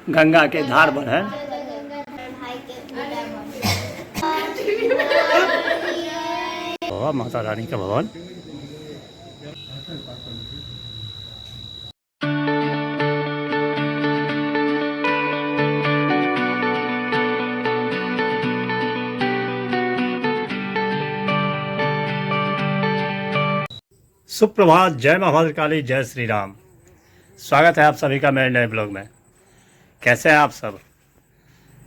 गंगा के धार पर है। माता रानी का भवन। सुप्रभात, जय मां भद्रकाली, जय श्री राम। स्वागत है आप सभी का मेरे नए ब्लॉग में। कैसे हैं आप सब?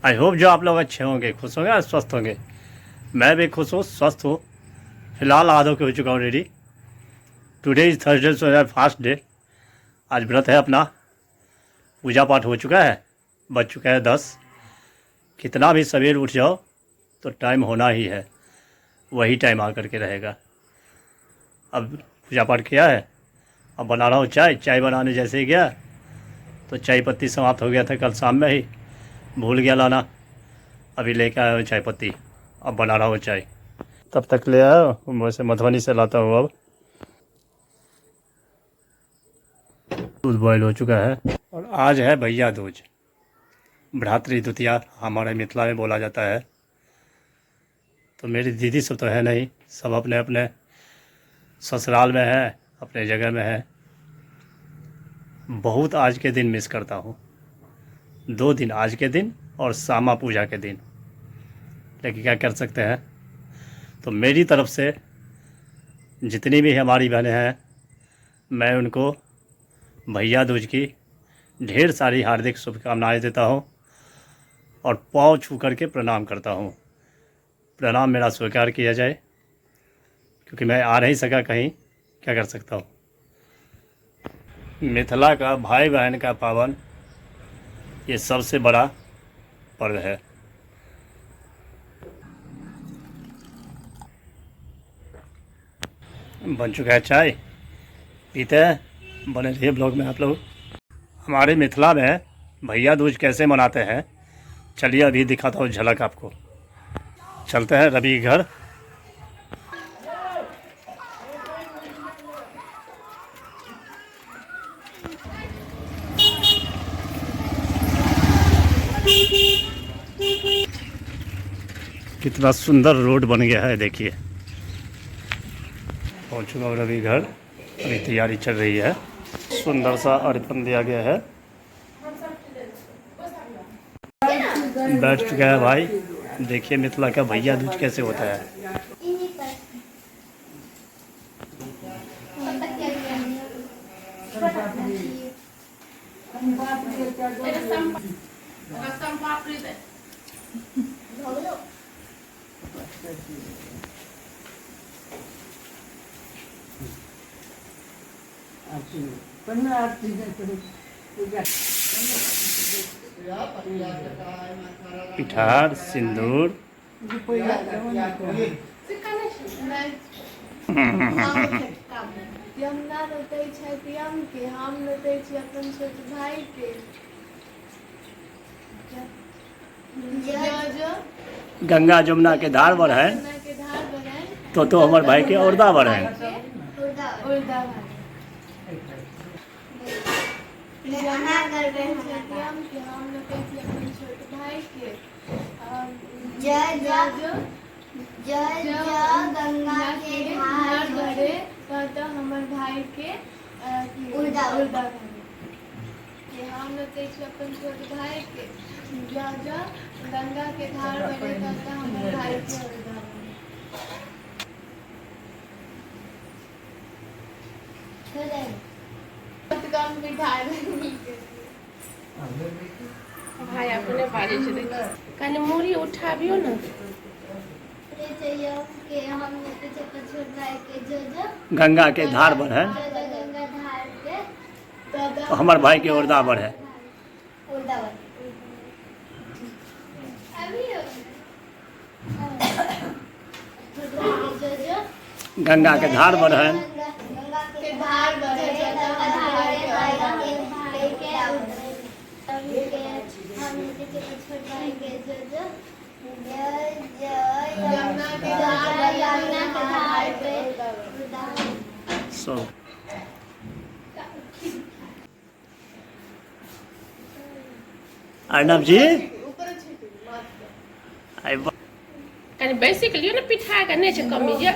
आई होप जो आप लोग अच्छे होंगे, खुश होंगे और स्वस्थ होंगे। मैं भी खुश हूँ, स्वस्थ हूँ। फिलहाल आधो के हो चुका हूँ ready. Today is Thursday, so fast day. आज व्रत है अपना। पूजा पाठ हो चुका है, बज चुका है 10। कितना भी सवेर उठ जाओ तो टाइम होना ही है, वही टाइम आकर के रहेगा। अब पूजा पाठ किया है, अब बना रहा हूँ चाय बनाने। जैसे ही गया तो चाय पत्ती समाप्त हो गया था कल शाम में ही, भूल गया लाना। अभी लेके आया हूँ चाय पत्ती, अब बना रहा हूँ चाय। तब तक ले आया, वैसे मधुबनी से लाता हूँ। अब दूध बॉयल हो चुका है और आज है भैया दूज, भ्रातृ द्वितीया हमारे मिथिला में बोला जाता है। तो मेरी दीदी सब तो है नहीं, सब अपने अपने ससुराल में है, अपने जगह में है। बहुत आज के दिन मिस करता हूँ, 2 दिन, आज के दिन और श्यामा पूजा के दिन। लेकिन क्या कर सकते हैं। तो मेरी तरफ से जितनी भी हमारी बहनें हैं, मैं उनको भैया दूज की ढेर सारी हार्दिक शुभकामनाएं देता हूँ और पाँव छू करके प्रणाम करता हूँ। प्रणाम मेरा स्वीकार किया जाए, क्योंकि मैं आ नहीं सका कहीं, क्या कर सकता हूँ। मिथिला का भाई बहन का पावन ये सबसे बड़ा पर्व है। बन चुका है चाय, पीते हैं। बने रहिए ब्लॉग में आप लोग। हमारे मिथिला में भैया दूज कैसे मनाते हैं, चलिए अभी दिखाता हूँ झलक आपको। चलते हैं रवि के घर। कितना सुंदर रोड बन गया है, देखिए। पहुँच चुका हूँ रवि घर, अभी तैयारी चल रही है। सुंदर सा अर्पण दिया गया है। बैठ चुका है भाई। देखिए मिथिला का भैया दूज कैसे होता है। पिठार, सिंदूर, गंगा जमुना के धार पर है तो हमारे भाई के औरदा पर है। गंगा के धार भरे तो हमर भाई के उर्दा हम अपन छोट भाई के गंगा के धार भरे तो हमर भाई के उर्दा। भाई अपने बारी से कने मूरी उठाबियो ना। गंगा के धार पर है तो हमारे भाई के औरदा पर है। गंगा के धार पर है अर्णव जी कनी बेसी के लिए ना पिठा के नहीं छै कमी जे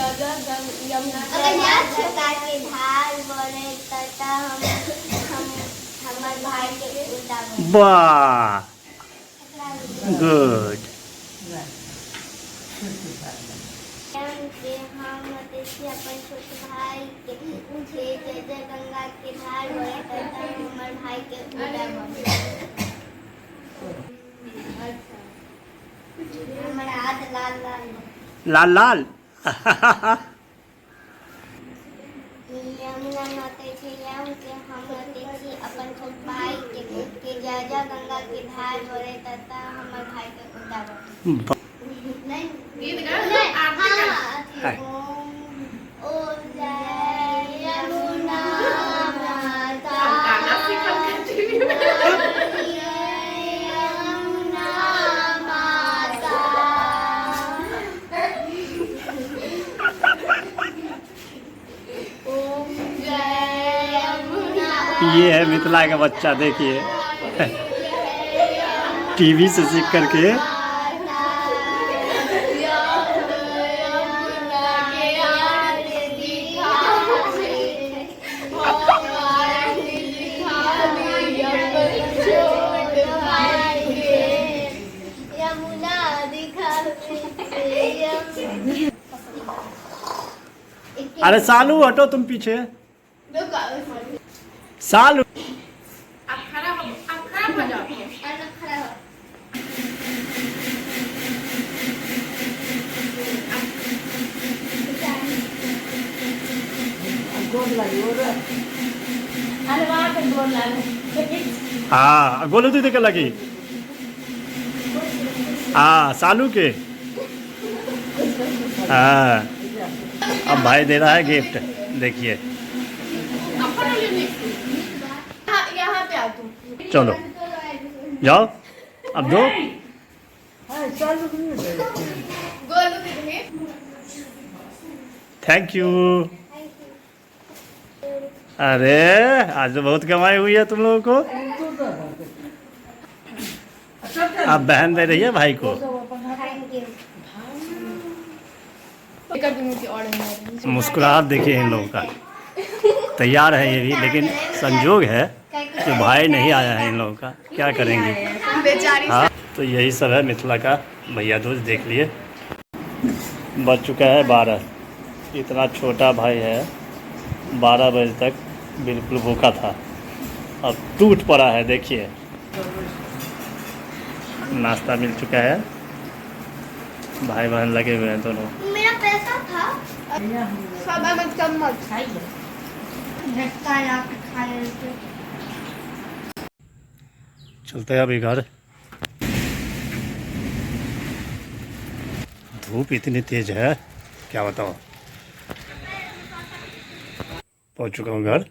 अगर याद छता के धार बोले तता हम हमर भाई के उड़ाबो वाह गुड के हम देखिए अपन छोटे भाई के जय जय गंगा के धार बोले तता हमर भाई के उड़ाबो हमर हाथ लाल लाल लाल लाल यमुना नहाते छे यम के हम नहाते छी अपन छोट भाई के जय जय गंगा के धार बोले तता हमर भाई के उड़ाबो नहीं गीत गा हाय। ओ जय यमुना माता गाना सीखल के यमुना माता ओम जय यमुना ये है मिथिला का बच्चा देखिए टीवी से सीख करके अरे सालू हटो तुम पीछे सालू आप खड़ा हो जाओ हाँ गोलू दीदी के लगी हाँ सालू के हाँ अब भाई दे रहा है गिफ्ट देखिए यहाँ पे आ तुम चलो जाओ अब दो गोलू दीदी थैंक यू अरे आज तो बहुत कमाई हुई है तुम लोगों को अब बहन दे रही है भाई को मुस्कुराहट देखिए इन लोगों का तैयार है ये भी लेकिन संजोग है कि भाई नहीं आया है इन लोगों का क्या करेंगे हाँ तो यही सब है मिथिला का भैया दूज देख लिए बज चुका है 12 इतना छोटा भाई है 12 बजे तक बिल्कुल भूखा था अब टूट पड़ा है देखिए नाश्ता मिल चुका है भाई बहन लगे हुए हैं दोनों मेरा पैसा था सब में चम्मच झटका ला के खा लेते चलते हैं अभी घर धूप इतनी तेज है क्या बताओ पहुंच चुका हूँ घर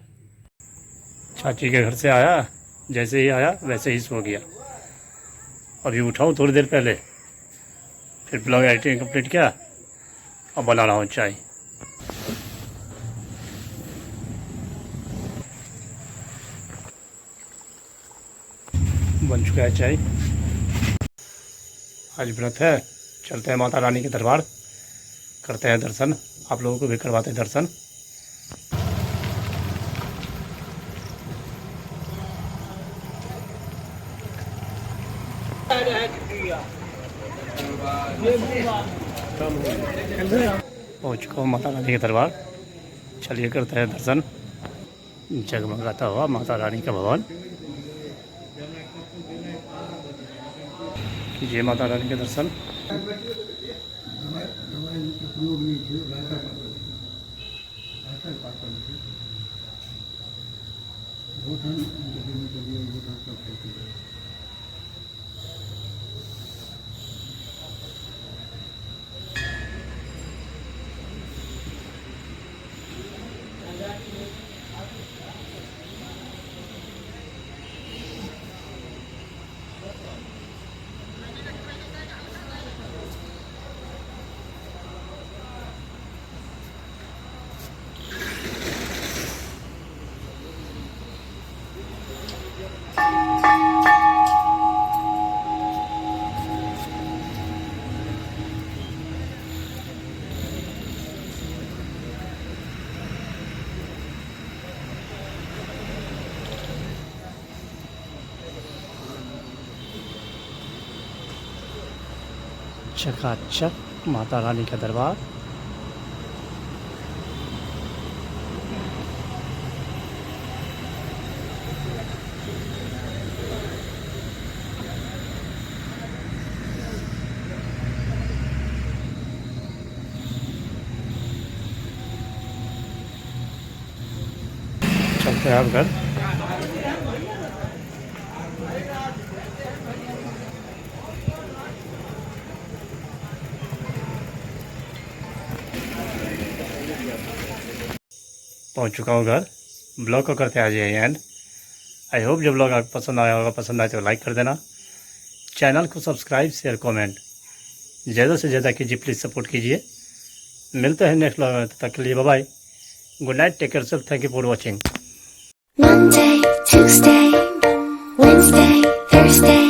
चाची के घर से आया जैसे ही आया वैसे ही सो गया अभी उठाऊँ थोड़ी देर पहले फिर ब्लॉग एडिटिंग कंप्लीट किया और बना रहा हूँ चाय बन चुका है चाय आज व्रत है चलते हैं माता रानी के दरबार करते हैं दर्शन आप लोगों को भी करवाते हैं दर्शन पहुँच चुका हूँ माता रानी के दरबार चलिए करते हैं दर्शन जगमगाता हुआ माता रानी का भवन कीजिए माता रानी के दर्शन चकाचक माता रानी का दरबार। चलते हैं अब घर। पहुंच चुका हूँ घर। ब्लॉग को करते आ जाइए एंड आई होप जो ब्लॉग आपको पसंद आया होगा, पसंद आए तो लाइक कर देना, चैनल को सब्सक्राइब शेयर कमेंट ज़्यादा से ज़्यादा कीजिए, प्लीज़ सपोर्ट कीजिए। मिलते हैं नेक्स्ट ब्लॉग में, तब तक के लिए bye bye, good night, take care self, thank you for watching. Monday, Tuesday, Wednesday, Thursday.